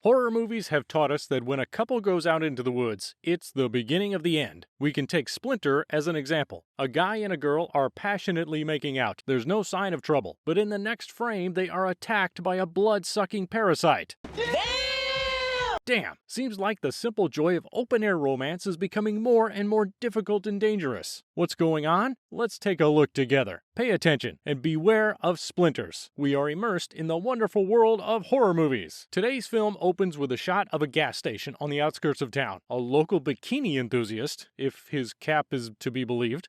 Horror movies have taught us that when a couple goes out into the woods, it's the beginning of the end. We can take Splinter as an example. A guy and a girl are passionately making out. There's no sign of trouble. But in the next frame, they are attacked by a blood-sucking parasite. Damn! Seems like the simple joy of open-air romance is becoming more and more difficult and dangerous. What's going on? Let's take a look together. Pay attention and beware of splinters. We are immersed in the wonderful world of horror movies. Today's film opens with a shot of a gas station on the outskirts of town. A local bikini enthusiast, if his cap is to be believed,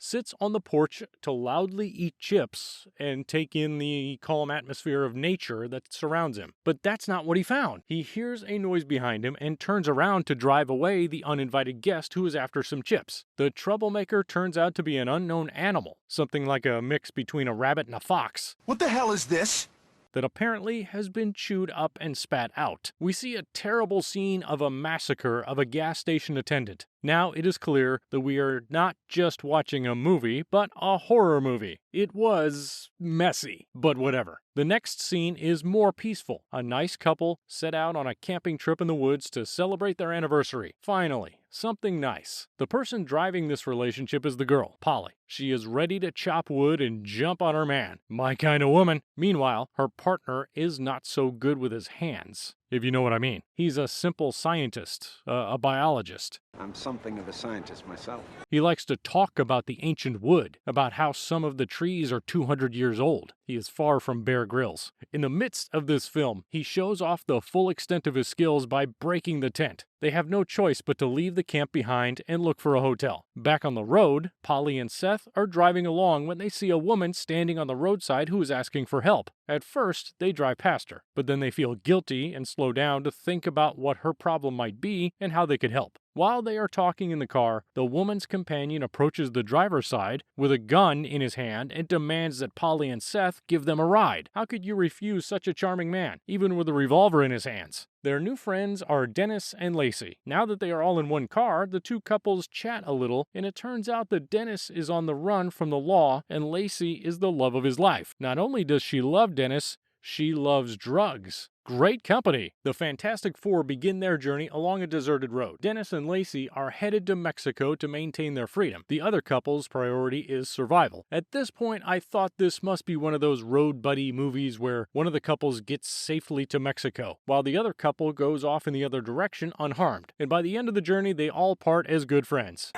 sits on the porch to loudly eat chips and take in the calm atmosphere of nature that surrounds him. But that's not what he found. He hears a noise behind him and turns around to drive away the uninvited guest who is after some chips. The troublemaker turns out to be an unknown animal, something like a mix between a rabbit and a fox. What the hell is this? That apparently has been chewed up and spat out. We see a terrible scene of a massacre of a gas station attendant. Now it is clear that we are not just watching a movie, but a horror movie. It was messy, but whatever. The next scene is more peaceful. A nice couple set out on a camping trip in the woods to celebrate their anniversary. Finally, something nice. The person driving this relationship is the girl, Polly. She is ready to chop wood and jump on her man. My kind of woman. Meanwhile, her partner is not so good with his hands, if you know what I mean. He's a simple scientist, a biologist. I'm something of a scientist myself. He likes to talk about the ancient wood, about how some of the trees are 200 years old. He is far from Bear Grylls. In the midst of this film, he shows off the full extent of his skills by breaking the tent. They have no choice but to leave the camp behind and look for a hotel. Back on the road, Polly and Seth are driving along when they see a woman standing on the roadside who is asking for help. At first, they drive past her, but then they feel guilty and slow down to think about what her problem might be and how they could help. While they are talking in the car, the woman's companion approaches the driver's side with a gun in his hand and demands that Polly and Seth give them a ride. How could you refuse such a charming man, even with a revolver in his hands? Their new friends are Dennis and Lacey. Now that they are all in one car, the two couples chat a little, and it turns out that Dennis is on the run from the law and Lacey is the love of his life. Not only does she love Dennis, she loves drugs. Great company! The Fantastic Four begin their journey along a deserted road. Dennis and Lacey are headed to Mexico to maintain their freedom. The other couple's priority is survival. At this point, I thought this must be one of those road buddy movies where one of the couples gets safely to Mexico, while the other couple goes off in the other direction unharmed. And by the end of the journey, they all part as good friends.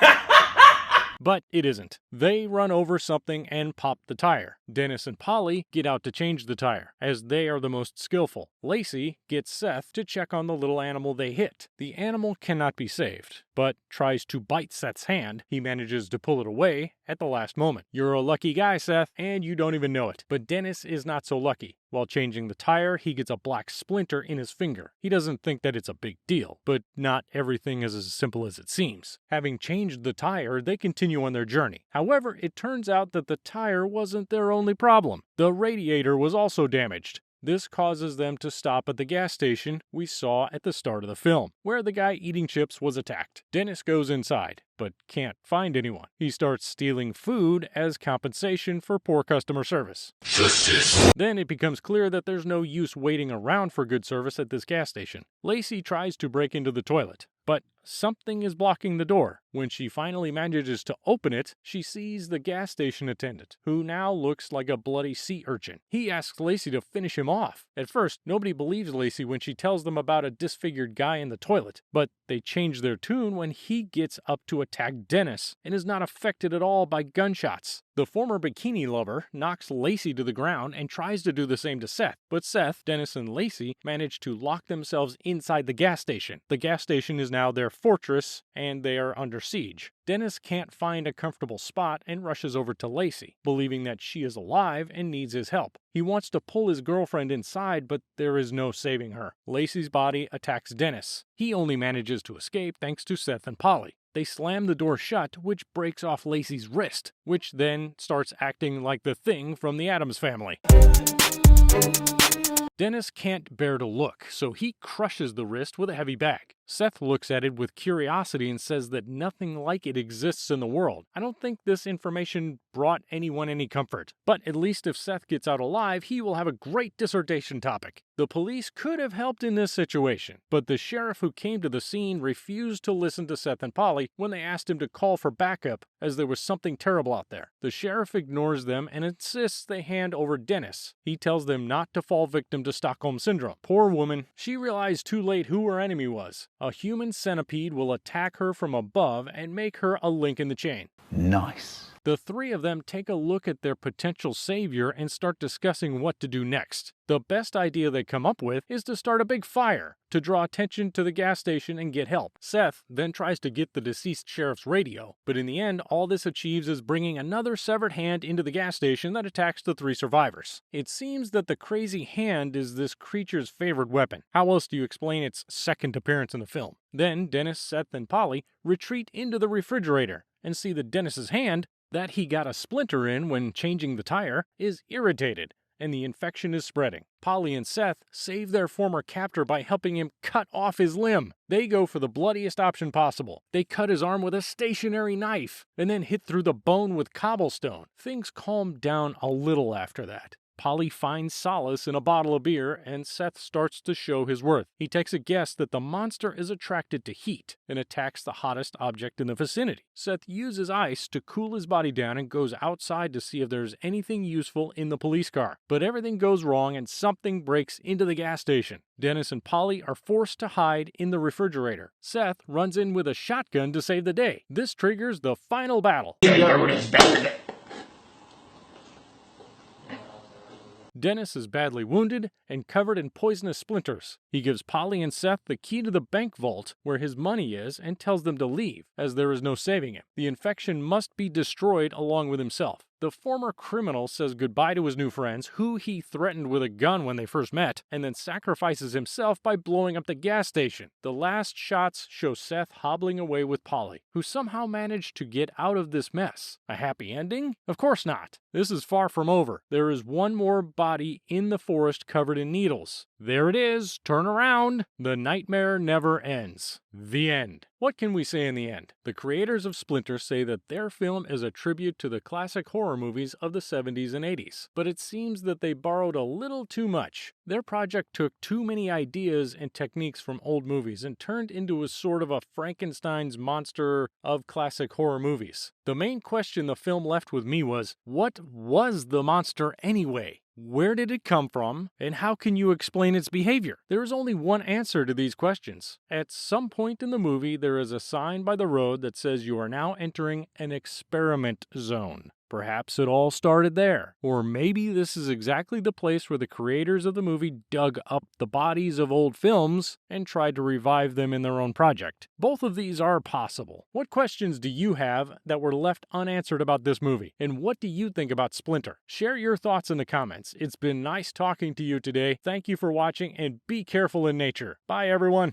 But it isn't. They run over something and pop the tire. Dennis and Polly get out to change the tire, as they are the most skillful. Lacey gets Seth to check on the little animal they hit. The animal cannot be saved, but tries to bite Seth's hand. He manages to pull it away at the last moment. You're a lucky guy, Seth, and you don't even know it. But Dennis is not so lucky. While changing the tire, he gets a black splinter in his finger. He doesn't think that it's a big deal, but not everything is as simple as it seems. Having changed the tire, they continue on their journey. However, it turns out that the tire wasn't their only problem. The radiator was also damaged. This causes them to stop at the gas station we saw at the start of the film, where the guy eating chips was attacked. Dennis goes inside, but can't find anyone. He starts stealing food as compensation for poor customer service. Justice. Then it becomes clear that there's no use waiting around for good service at this gas station. Lacey tries to break into the toilet, but something is blocking the door. When she finally manages to open it, she sees the gas station attendant, who now looks like a bloody sea urchin. He asks Lacey to finish him off. At first, nobody believes Lacey when she tells them about a disfigured guy in the toilet, but they change their tune when he gets up to attack Dennis and is not affected at all by gunshots. The former bikini lover knocks Lacey to the ground and tries to do the same to Seth, but Seth, Dennis, and Lacey manage to lock themselves inside the gas station. The gas station is now their fortress, and they are under siege. Dennis can't find a comfortable spot and rushes over to Lacey, believing that she is alive and needs his help. He wants to pull his girlfriend inside, but there is no saving her. Lacey's body attacks Dennis. He only manages to escape thanks to Seth and Polly. They slam the door shut, which breaks off Lacey's wrist, which then starts acting like the Thing from the Addams Family. Dennis can't bear to look, so he crushes the wrist with a heavy bag. Seth looks at it with curiosity and says that nothing like it exists in the world. I don't think this information brought anyone any comfort, but at least if Seth gets out alive, he will have a great dissertation topic. The police could have helped in this situation, but the sheriff who came to the scene refused to listen to Seth and Polly when they asked him to call for backup as there was something terrible out there. The sheriff ignores them and insists they hand over Dennis. He tells them not to fall victim to Stockholm Syndrome. Poor woman, she realized too late who her enemy was. A human centipede will attack her from above and make her a link in the chain. Nice. The three of them take a look at their potential savior and start discussing what to do next. The best idea they come up with is to start a big fire to draw attention to the gas station and get help. Seth then tries to get the deceased sheriff's radio, but in the end, all this achieves is bringing another severed hand into the gas station that attacks the three survivors. It seems that the crazy hand is this creature's favorite weapon. How else do you explain its second appearance in the film? Then Dennis, Seth, and Polly retreat into the refrigerator and see that Dennis's hand, that he got a splinter in when changing the tire, is irritated, and the infection is spreading. Polly and Seth save their former captor by helping him cut off his limb. They go for the bloodiest option possible. They cut his arm with a stationary knife, and then hit through the bone with cobblestone. Things calm down a little after that. Polly finds solace in a bottle of beer, and Seth starts to show his worth. He takes a guess that the monster is attracted to heat and attacks the hottest object in the vicinity. Seth uses ice to cool his body down and goes outside to see if there's anything useful in the police car. But everything goes wrong and something breaks into the gas station. Dennis and Polly are forced to hide in the refrigerator. Seth runs in with a shotgun to save the day. This triggers the final battle. Dennis is badly wounded and covered in poisonous splinters. He gives Polly and Seth the key to the bank vault where his money is and tells them to leave, as there is no saving him. The infection must be destroyed along with himself. The former criminal says goodbye to his new friends, who he threatened with a gun when they first met, and then sacrifices himself by blowing up the gas station. The last shots show Seth hobbling away with Polly, who somehow managed to get out of this mess. A happy ending? Of course not. This is far from over. There is one more body in the forest covered in needles. There it is. Turn around. The nightmare never ends. The end. What can we say in the end? The creators of Splinter say that their film is a tribute to the classic horror movies of the 70s and 80s, but it seems that they borrowed a little too much. Their project took too many ideas and techniques from old movies and turned into a sort of a Frankenstein's monster of classic horror movies. The main question the film left with me was, what was the monster anyway? Where did it come from, and how can you explain its behavior? There is only one answer to these questions. At some point in the movie, there is a sign by the road that says you are now entering an experiment zone. Perhaps it all started there. Or maybe this is exactly the place where the creators of the movie dug up the bodies of old films and tried to revive them in their own project. Both of these are possible. What questions do you have that were left unanswered about this movie? And what do you think about Splinter? Share your thoughts in the comments. It's been nice talking to you today. Thank you for watching, and be careful in nature. Bye, everyone.